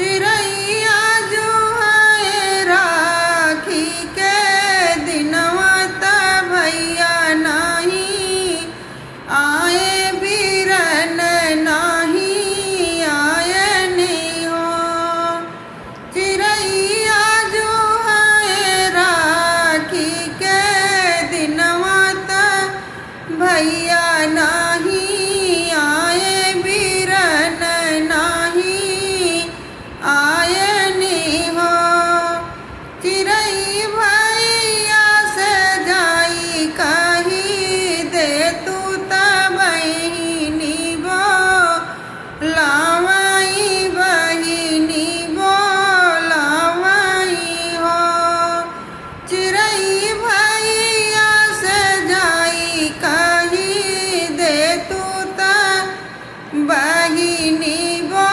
चिरैया जो है राखी के दिनवा त भैया नाही आए बीरन नाही आए नहीं हो। चिरैया जो है राखी के दिनवा त भैया नाही आए बीरन नाही आए नहीं हो। चिरई भैया से जाई कही दे तू त बहिनी बो लावाई बहिनी बो लावाई हो। चिरई भैया से जाई कही दे तू त बहिनी बो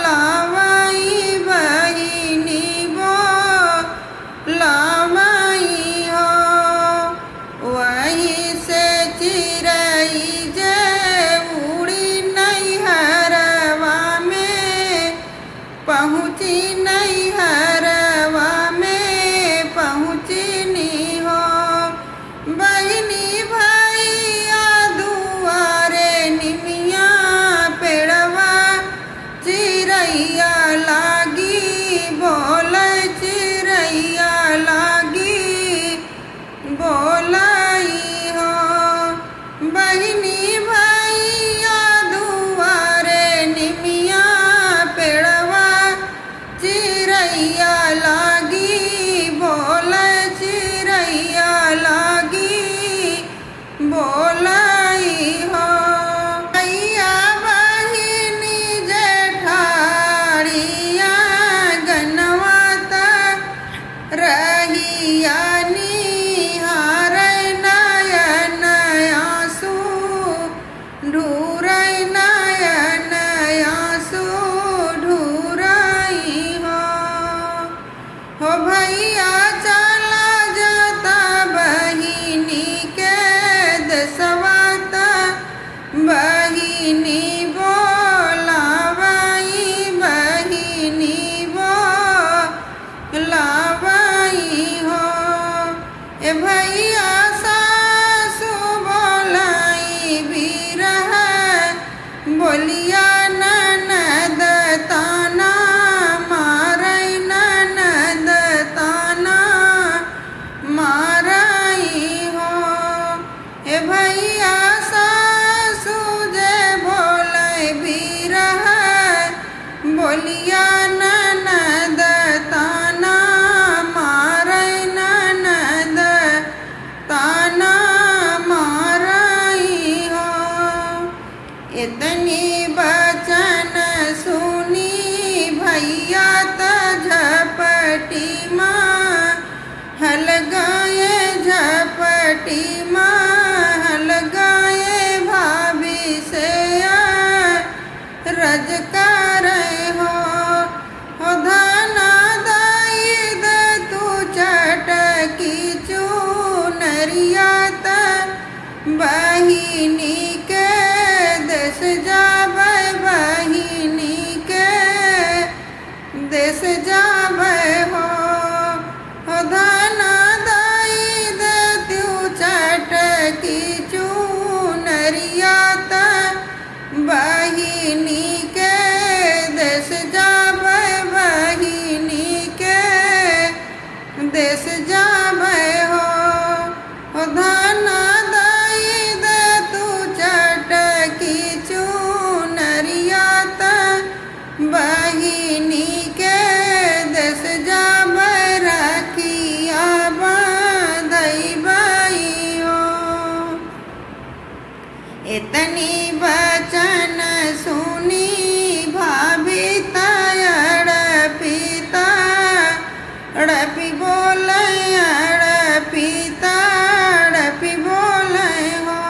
लावाई बहिनी बो लावाई हो। वहीं से चिरई जे उड़ी नैहरवा में पहुँची नैहरवा में पहुँचनी हो। बहिनी भैया दुआरे निमिया पेड़वा चिरैया लागी बोल चिरैया लागी बोलाई हो। बहिनी भैया दुआरे निमिया पेड़वा चिरैया लागी बोल चिरैया लागी बोलाई हो। भैया बहिनी जेठाड़िया गनवा त रहिया निहार नयन आंसू ढूरै नयन आंसू ढूरई हो। भैया चला जाता बहिनी के दसवा त बहिनी बोलावाई बहिनी बोलावाई हो। ए भैया सासु बोलाई बिरह बोलिया ननद ताना मारै ननद ताना मारई हो। ए भैया सासु जे बोलै बिरह बोलिया ननद ताना मारै ननद ताना मारई हो। इतनी बचन सुनी भैया त झपटी माँ हल गए झपटी माँ हल गए भाभी से रज कर हो। धना दाई दे तू चटकी चूनरिया त बहिनी के देश जाबै बहिनी के देश जाबै हो। धना दाई दे तू चटकी चूनरिया त बहिनी के देश जाबै बहिनी के देश जाबै हो। धना दाई दे तू चटकी चूनरिया त बहिनी के देश जाबै राखिया बांधबै हो। इतनी बचन सुनी भाभी तड़ पिता अड़पी बोलै अड़पिता अड़पी बोलै हो।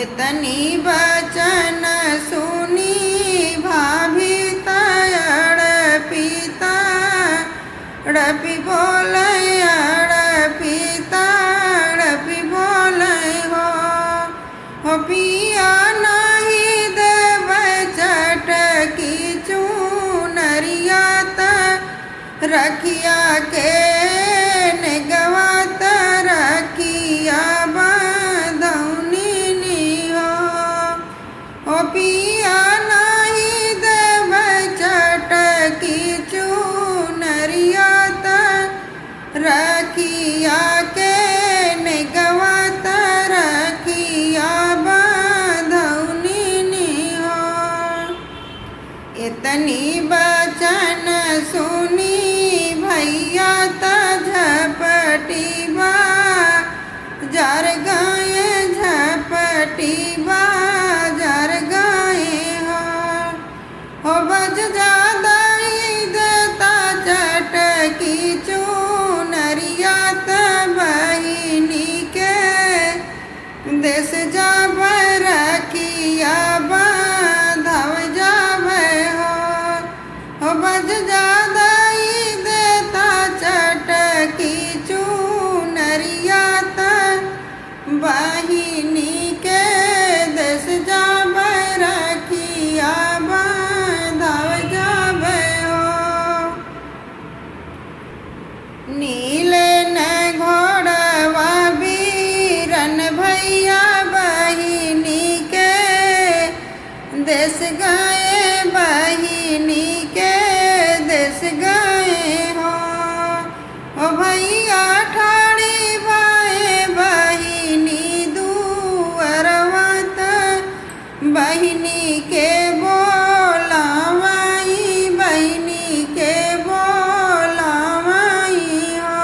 इतनी बचन सुनी भाभी तड़ पिता अड़पी बोलै अड़पिता अड़पी बोलै हो। पिया नहीं देबै चटकी चून रखिया के नेगवात रखिया बांधौनी निहो ओ पिया नहीं देव चटकी चुनरिया त रखिया के नेगवात रखिया बांधौनी निहो इतनी बचन सुनी भैया त झपटी बाजार गए झपटी बाजार गए हो बज ज्यादा ही देता चटकी चुनरिया त बहिनी के देश जाब रखिया बांधव जाब हो बज ज्यादा ही देता चटकी चुनरिया त बहिनी के देश जाब रखिया बांधव जाब हो नीले न घोड़वा बीरन भैया बहिनी के देश गए बहिनी के देश गए हो भैया ठाड़ी भाई बहिनी दुअरवा त बहिनी के बोलावाई बहिनी के बोलावाई हो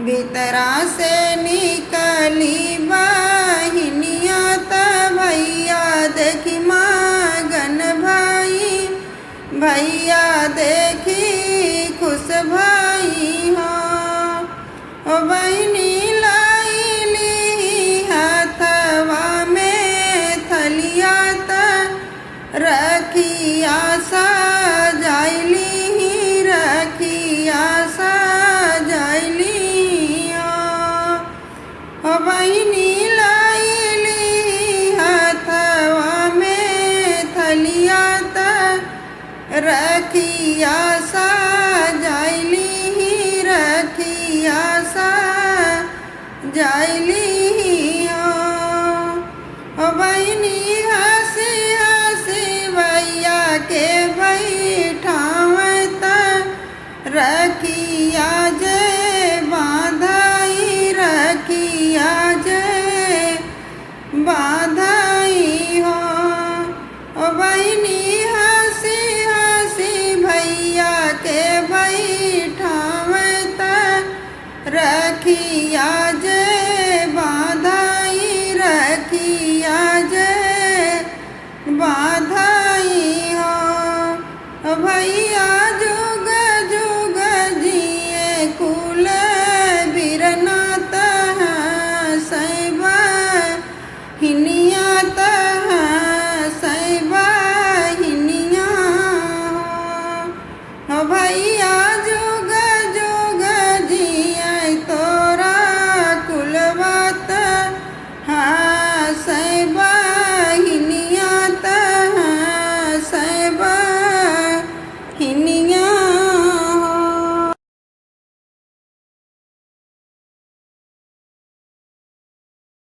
भीतरा से निकली बहिनिया त भैया देखी मगन भाई भैया देखी खुश भाई हो बहिनी लाइली हथवा में थलिया त रखिया सजाइली रखिया सजाइली हो बहिनी लाइली हथवा में थलिया त रखिया सजाइली रखिया सजाइली हो बहिनी हंसी हंसी भैया के बैठावत रखिया जे बांधाई रखिया जे बांधाई हो बहिनी हंसी हंसी भैया के बैठावत रखिया जे बांधाई रखिया जे बांधाई हो भैया